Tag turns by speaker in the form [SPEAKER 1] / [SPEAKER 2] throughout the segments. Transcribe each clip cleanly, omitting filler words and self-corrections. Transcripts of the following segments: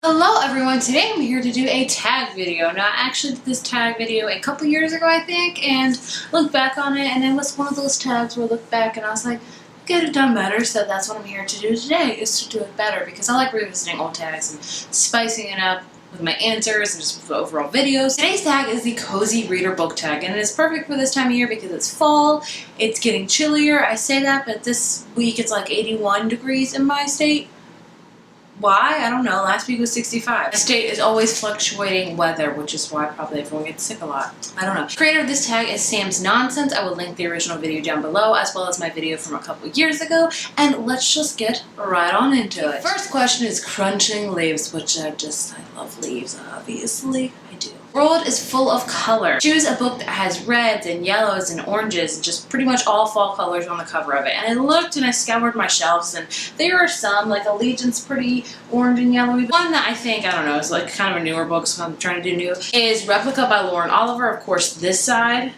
[SPEAKER 1] Hello everyone, today I'm here to do a tag video. Now I actually did this tag video a couple years ago I think and looked back on it, and it was one of those tags where I looked back and I was like, could have done better, so that's what I'm here to do today, is to do it better, because I like revisiting old tags and spicing it up with my answers and just with the overall videos. Today's tag is the Cozy Reader book tag, and it is perfect for this time of year because it's fall, it's getting chillier. I say that, but this week it's like 81 degrees in my state. Why? I don't know. Last week was 65. The state is always fluctuating weather, which is why probably everyone gets sick a lot. I don't know. The creator of this tag is Sam's Nonsense. I will link the original video down below, as well as my video from a couple years ago. And let's just get right on into it. First question is crunching leaves, which I love leaves, obviously. I do. The world is full of color. Choose a book that has reds and yellows and oranges and just pretty much all fall colors on the cover of it. And I looked and I scoured my shelves, and there are some, like Allegiant's pretty orange and yellowy. One that I think, I don't know, is like kind of a newer book, so I'm trying to do new, is Replica by Lauren Oliver. Of course, this side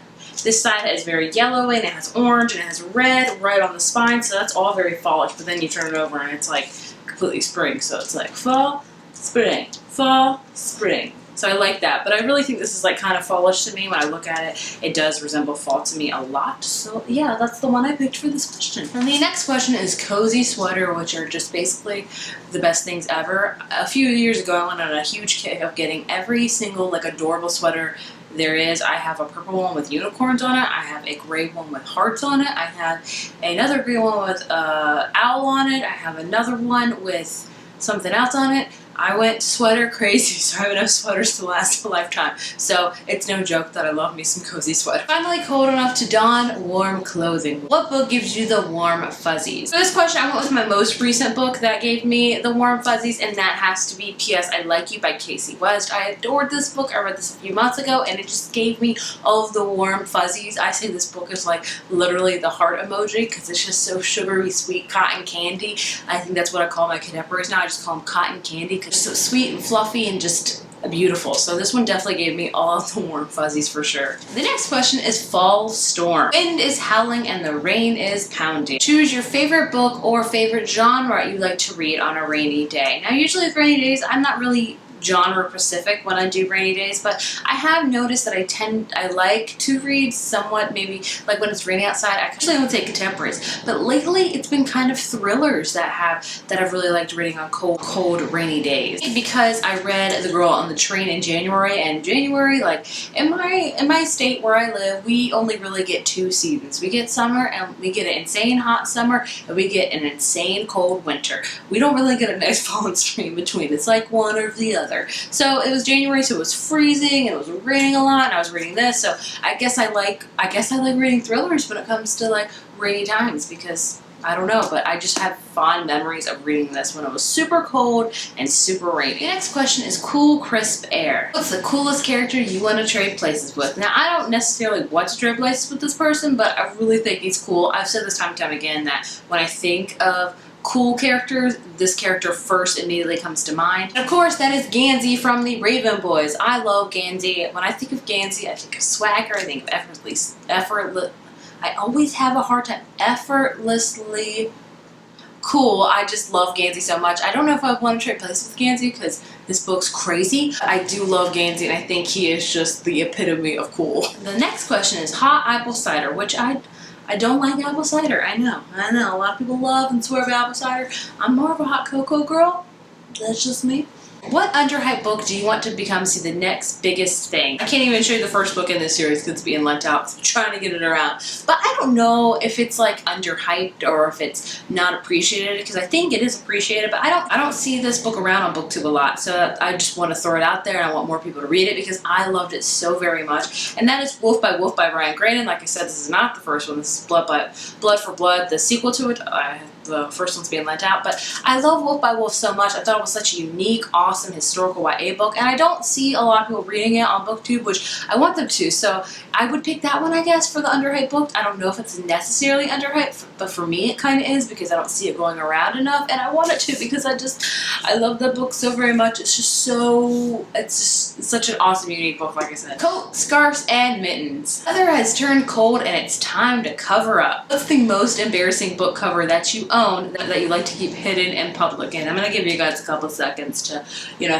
[SPEAKER 1] is very yellowy and it has orange and it has red right on the spine, so that's all very fallish. But then you turn it over and it's like completely spring, so it's like fall, spring, fall, spring. So I like that, but I really think this is like kind of fallish to me. When I look at it, it does resemble fall to me a lot. So yeah, that's the one I picked for this question. And the next question is cozy sweater, which are just basically the best things ever. A few years ago, I went on a huge kick of getting every single like adorable sweater there is. I have a purple one with unicorns on it. I have a gray one with hearts on it. I have another gray one with owl on it. I have another one with something else on it. I went sweater crazy, so I have enough sweaters to last a lifetime. So it's no joke that I love me some cozy sweater. Finally cold enough to don warm clothing. What book gives you the warm fuzzies? For this question, I went with my most recent book that gave me the warm fuzzies, and that has to be P.S. I Like You by Casey West. I adored this book. I read this a few months ago, and it just gave me all of the warm fuzzies. I say this book is like literally the heart emoji because it's just so sugary, sweet cotton candy. I think that's what I call my contemporaries now. I just call them cotton candy because it's so sweet and fluffy and just beautiful. So this one definitely gave me all of the warm fuzzies for sure. The next question is fall storm. Wind is howling and the rain is pounding. Choose your favorite book or favorite genre you like to read on a rainy day. Now usually with rainy days, I'm not really genre specific when I do rainy days, but I have noticed that I like to read somewhat, maybe like when it's raining outside. I actually would say contemporaries, but lately it's been kind of thrillers that I've really liked reading on cold rainy days, because I read The Girl on the Train in January, and January, like in my state where I live, we only really get two seasons. We get summer and we get an insane hot summer, and we get an insane cold winter. We don't really get a nice fall and spring in between. It's like one or the other. So it was January, so it was freezing and it was raining a lot, and I was reading this. So I guess I like reading thrillers when it comes to like rainy times, because I don't know, but I just have fond memories of reading this when it was super cold and super rainy. The next question is cool, crisp air. What's the coolest character you want to trade places with? Now, I don't necessarily want to trade places with this person, but I really think he's cool. I've said this time and time again that when I think of cool characters, this character first immediately comes to mind. And of course, that is Gansey from the Raven Boys. I love Gansey. When I think of Gansey, I think of swagger, I think of I always have a hard time, effortlessly cool. I just love Gansey so much. I don't know if I want to trade places with Gansey because this book's crazy. I do love Gansey, and I think he is just the epitome of cool. The next question is hot apple cider, which I don't like apple cider. I know. A lot of people love and swear by apple cider. I'm more of a hot cocoa girl. That's just me. What underhyped book do you want to become the next biggest thing? I can't even show you the first book in this series because it's being lent out, so I'm trying to get it around. But I don't know if it's like underhyped or if it's not appreciated, because I think it is appreciated, but I don't see this book around on BookTube a lot, so I just want to throw it out there, and I want more people to read it because I loved it so very much. And that is Wolf by Ryan Graydon. Like I said, this is not the first one. This is Blood for Blood, the sequel to it. The first one's being lent out, but I love Wolf by Wolf so much. I thought it was such a unique, awesome historical YA book, and I don't see a lot of people reading it on BookTube, which I want them to, so I would pick that one, I guess, for the underhyped book. I don't know if it's necessarily underhyped, but for me it kind of is, because I don't see it going around enough, and I want it to, because I love that book so very much. It's just such an awesome, unique book, like I said. Coat, scarves, and mittens. Weather has turned cold, and it's time to cover up. What's the most embarrassing book cover that you own that you like to keep hidden in public. And I'm going to give you guys a couple seconds to,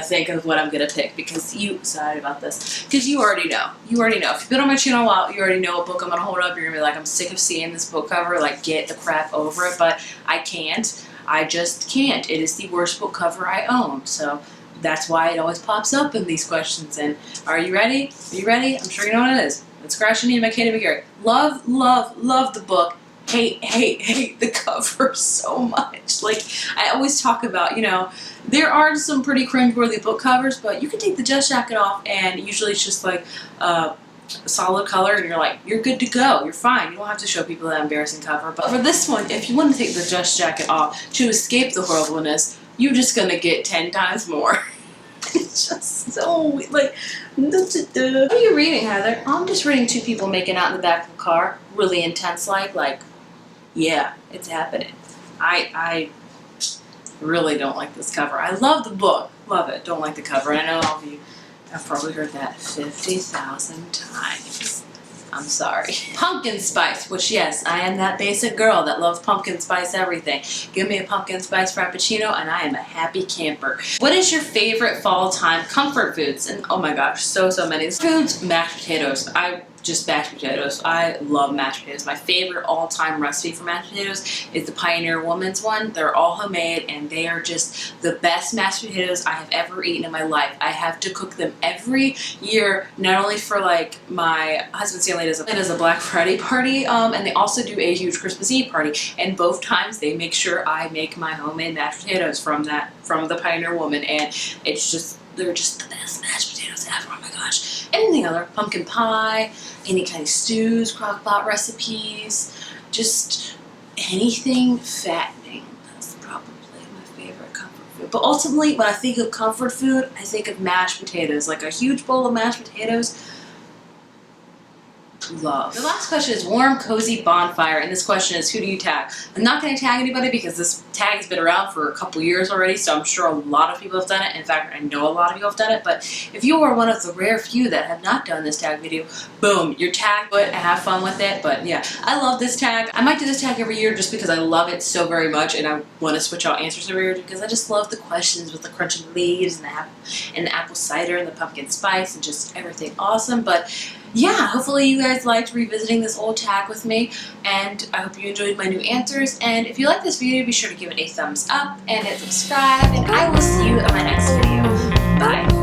[SPEAKER 1] think of what I'm going to pick because sorry about this, because you already know. You already know. If you've been on my channel a while, you already know what book I'm going to hold up. You're going to be like, I'm sick of seeing this book cover. Like, get the crap over it. But I can't. I just can't. It is the worst book cover I own. So that's why it always pops up in these questions. And are you ready? Are you ready? I'm sure you know what it is. It's Scratch Your Knee by Katie McGarry. Love, love, love the book. Hate, hate, hate the cover so much. Like, I always talk about, there are some pretty cringeworthy book covers, but you can take the dust jacket off and usually it's just like a solid color and you're good to go. You're fine. You don't have to show people that embarrassing cover. But for this one, if you want to take the dust jacket off to escape the horribleness, you're just going to get 10 times more. It's just so, like, what are you reading, Heather? I'm just reading two people making out in the back of a car. Really intense, like, yeah, it's happening. I really don't like this cover. I love the book. Love it. Don't like the cover. And I know all of you have probably heard that 50,000 times. I'm sorry. Pumpkin spice, which yes, I am that basic girl that loves pumpkin spice everything. Give me a pumpkin spice frappuccino and I am a happy camper. What is your favorite fall time comfort foods? And oh my gosh, so many foods. Mashed potatoes. Just mashed potatoes. I love mashed potatoes. My favorite all-time recipe for mashed potatoes is the Pioneer Woman's one. They're all homemade and they are just the best mashed potatoes I have ever eaten in my life. I have to cook them every year, not only for like my husband's family does a Black Friday party, and they also do a huge Christmas Eve party. And both times they make sure I make my homemade mashed potatoes from the Pioneer Woman, and they're just the best mashed potatoes ever. Oh my gosh. Anything other, pumpkin pie, any kind of stews, crock pot recipes, just anything fattening. That's probably my favorite comfort food. But ultimately, when I think of comfort food, I think of mashed potatoes. Like a huge bowl of mashed potatoes. Love. The last question is warm, cozy bonfire, and this question is, who do you tag? I'm not going to tag anybody because this tag has been around for a couple years already, so I'm sure a lot of people have done it. In fact, I know a lot of people have done it, but if you are one of the rare few that have not done this tag video, boom, you're tagged it and have fun with it. But yeah, I love this tag. I might do this tag every year just because I love it so very much, and I want to switch out answers every year because I just love the questions with the crunching leaves and the apple cider and the pumpkin spice and just everything awesome. But yeah, hopefully you guys liked revisiting this old tag with me, and I hope you enjoyed my new answers. And if you like this video, be sure to give it a thumbs up and hit subscribe, and I will see you in my next video. Bye.